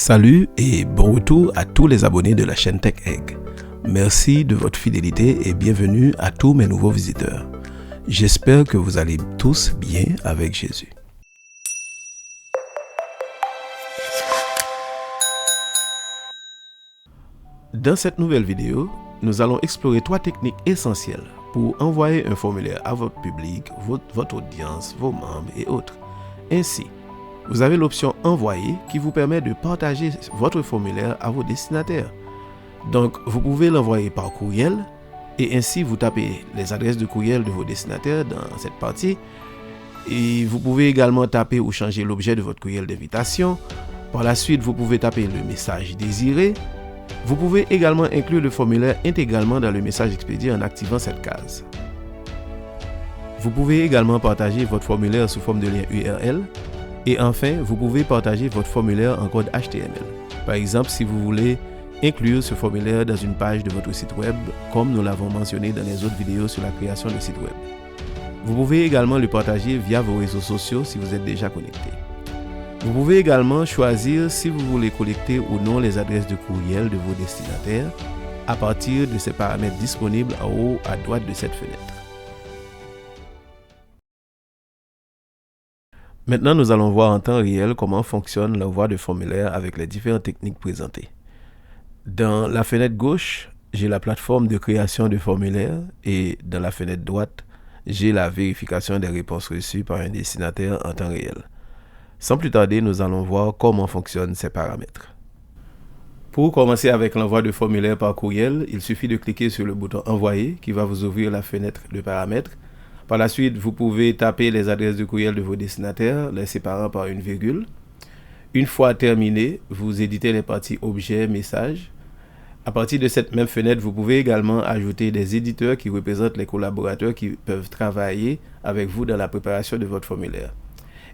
Salut et bon retour à tous les abonnés de la chaîne Tech Egg. Merci de votre fidélité et bienvenue à tous mes nouveaux visiteurs. J'espère que vous allez tous bien avec Jésus. Dans cette nouvelle vidéo, nous allons explorer 3 techniques essentielles pour envoyer un formulaire à votre public, votre audience, vos membres et autres. Ainsi, vous avez l'option Envoyer qui vous permet de partager votre formulaire à vos destinataires. Donc, vous pouvez l'envoyer par courriel et ainsi vous tapez les adresses de courriel de vos destinataires dans cette partie. Et vous pouvez également taper ou changer l'objet de votre courriel d'invitation. Par la suite, vous pouvez taper le message désiré. Vous pouvez également inclure le formulaire intégralement dans le message expédié en activant cette case. Vous pouvez également partager votre formulaire sous forme de lien URL. Et enfin, vous pouvez partager votre formulaire en code HTML. Par exemple, si vous voulez inclure ce formulaire dans une page de votre site web, comme nous l'avons mentionné dans les autres vidéos sur la création de sites web. Vous pouvez également le partager via vos réseaux sociaux si vous êtes déjà connecté. Vous pouvez également choisir si vous voulez collecter ou non les adresses de courriel de vos destinataires à partir de ces paramètres disponibles en haut à droite de cette fenêtre. Maintenant, nous allons voir en temps réel comment fonctionne l'envoi de formulaires avec les différentes techniques présentées. Dans la fenêtre gauche, j'ai la plateforme de création de formulaires et dans la fenêtre droite, j'ai la vérification des réponses reçues par un destinataire en temps réel. Sans plus tarder, nous allons voir comment fonctionnent ces paramètres. Pour commencer avec l'envoi de formulaires par courriel, il suffit de cliquer sur le bouton Envoyer qui va vous ouvrir la fenêtre de paramètres. Par la suite, vous pouvez taper les adresses de courriel de vos destinataires, les séparant par une virgule. Une fois terminé, vous éditez les parties Objet, Message. À partir de cette même fenêtre, vous pouvez également ajouter des éditeurs qui représentent les collaborateurs qui peuvent travailler avec vous dans la préparation de votre formulaire.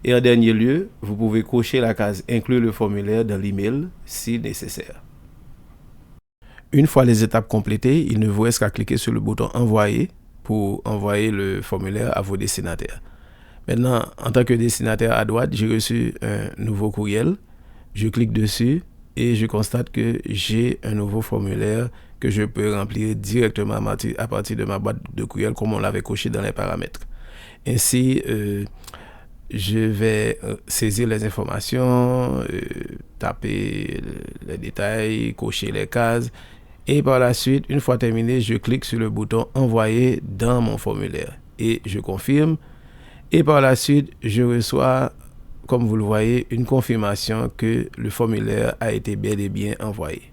Et en dernier lieu, vous pouvez cocher la case Inclure le formulaire dans l'email si nécessaire. Une fois les étapes complétées, il ne vous reste qu'à cliquer sur le bouton Envoyer pour envoyer le formulaire à vos destinataires. Maintenant, en tant que destinataire à droite, j'ai reçu un nouveau courriel. Je clique dessus et je constate que j'ai un nouveau formulaire que je peux remplir directement à partir de ma boîte de courriel comme on l'avait coché dans les paramètres. Ainsi, je vais saisir les informations, taper les détails, cocher les cases. Et par la suite, une fois terminé, je clique sur le bouton Envoyer dans mon formulaire et je confirme. Et par la suite, je reçois, comme vous le voyez, une confirmation que le formulaire a été bel et bien envoyé.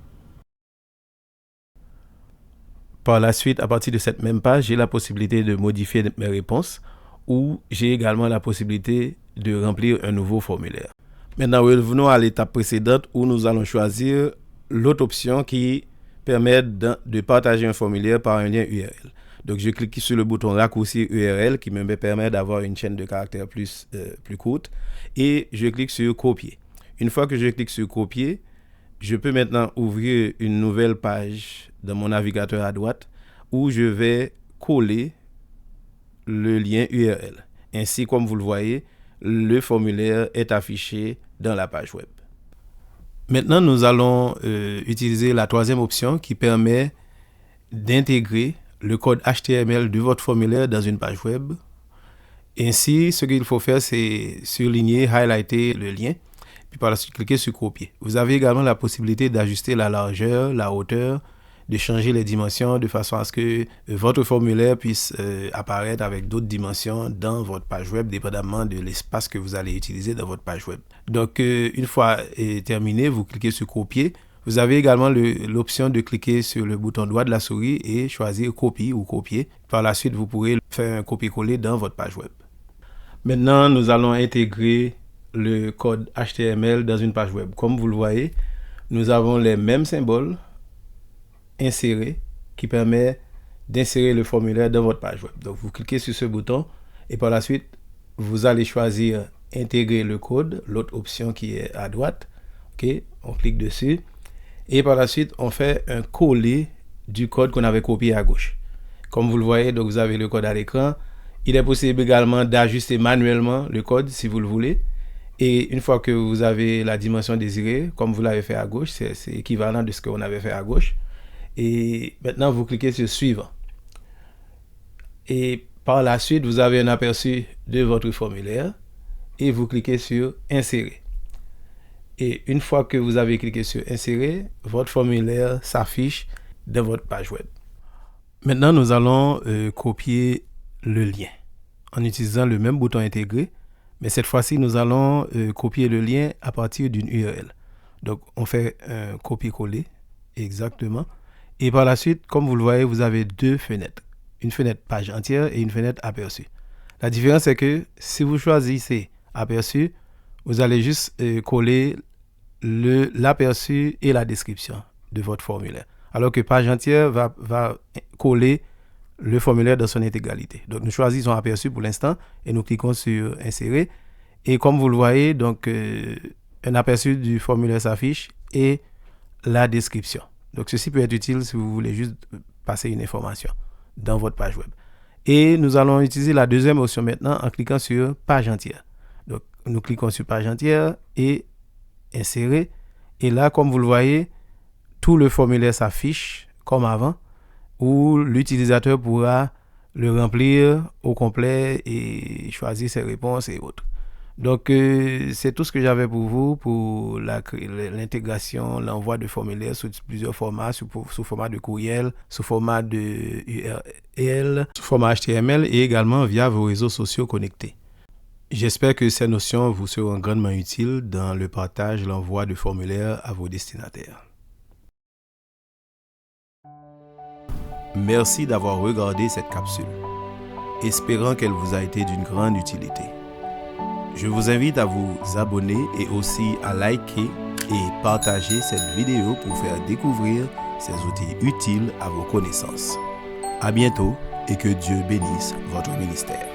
Par la suite, à partir de cette même page, j'ai la possibilité de modifier mes réponses ou j'ai également la possibilité de remplir un nouveau formulaire. Maintenant, revenons à l'étape précédente où nous allons choisir l'autre option qui permet de partager un formulaire par un lien URL. Donc, je clique sur le bouton raccourci URL qui me permet d'avoir une chaîne de caractères plus courte et je clique sur copier. Une fois que je clique sur copier, je peux maintenant ouvrir une nouvelle page dans mon navigateur à droite où je vais coller le lien URL. Ainsi, comme vous le voyez, le formulaire est affiché dans la page web. Maintenant, nous allons utiliser la troisième option qui permet d'intégrer le code HTML de votre formulaire dans une page web. Ainsi, ce qu'il faut faire, c'est surligner, highlighter le lien, puis par la suite cliquer sur copier. Vous avez également la possibilité d'ajuster la largeur, la hauteur, de changer les dimensions de façon à ce que votre formulaire puisse apparaître avec d'autres dimensions dans votre page web, dépendamment de l'espace que vous allez utiliser dans votre page web. Donc, une fois terminé, vous cliquez sur copier. Vous avez également l'option de cliquer sur le bouton droit de la souris et choisir copie ou copier. Par la suite, vous pourrez faire un copier-coller dans votre page web. Maintenant, nous allons intégrer le code HTML dans une page web. Comme vous le voyez, nous avons les mêmes symboles insérer qui permet d'insérer le formulaire dans votre page web. Donc, vous cliquez sur ce bouton et par la suite, vous allez choisir intégrer le code, l'autre option qui est à droite. OK, on clique dessus et par la suite, on fait un coller du code qu'on avait copié à gauche. Comme vous le voyez, donc vous avez le code à l'écran. Il est possible également d'ajuster manuellement le code si vous le voulez. Et une fois que vous avez la dimension désirée, comme vous l'avez fait à gauche, c'est équivalent de ce qu'on avait fait à gauche. Et maintenant, vous cliquez sur Suivant. Et par la suite, vous avez un aperçu de votre formulaire et vous cliquez sur Insérer. Et une fois que vous avez cliqué sur Insérer, votre formulaire s'affiche dans votre page web. Maintenant, nous allons copier le lien en utilisant le même bouton Intégrer. Mais cette fois-ci, nous allons copier le lien à partir d'une URL. Donc, on fait un copier-coller, exactement. Et par la suite, comme vous le voyez, vous avez deux fenêtres. Une fenêtre page entière et une fenêtre aperçu. La différence, c'est que si vous choisissez aperçu, vous allez juste coller l'aperçu et la description de votre formulaire. Alors que page entière va coller le formulaire dans son intégralité. Donc, nous choisissons aperçu pour l'instant et nous cliquons sur Insérer. Et comme vous le voyez, donc, un aperçu du formulaire s'affiche et la description. Donc, ceci peut être utile si vous voulez juste passer une information dans votre page web. Et nous allons utiliser la deuxième option maintenant en cliquant sur page entière. Donc, nous cliquons sur page entière et Insérer. Et là, comme vous le voyez, tout le formulaire s'affiche comme avant, où l'utilisateur pourra le remplir au complet et choisir ses réponses et autres. Donc, c'est tout ce que j'avais pour vous pour l'intégration, l'envoi de formulaires sous plusieurs formats, sous format de courriel, sous format de URL, sous format HTML et également via vos réseaux sociaux connectés. J'espère que ces notions vous seront grandement utiles dans le partage et l'envoi de formulaires à vos destinataires. Merci d'avoir regardé cette capsule, espérant qu'elle vous a été d'une grande utilité. Je vous invite à vous abonner et aussi à liker et partager cette vidéo pour faire découvrir ces outils utiles à vos connaissances. À bientôt et que Dieu bénisse votre ministère.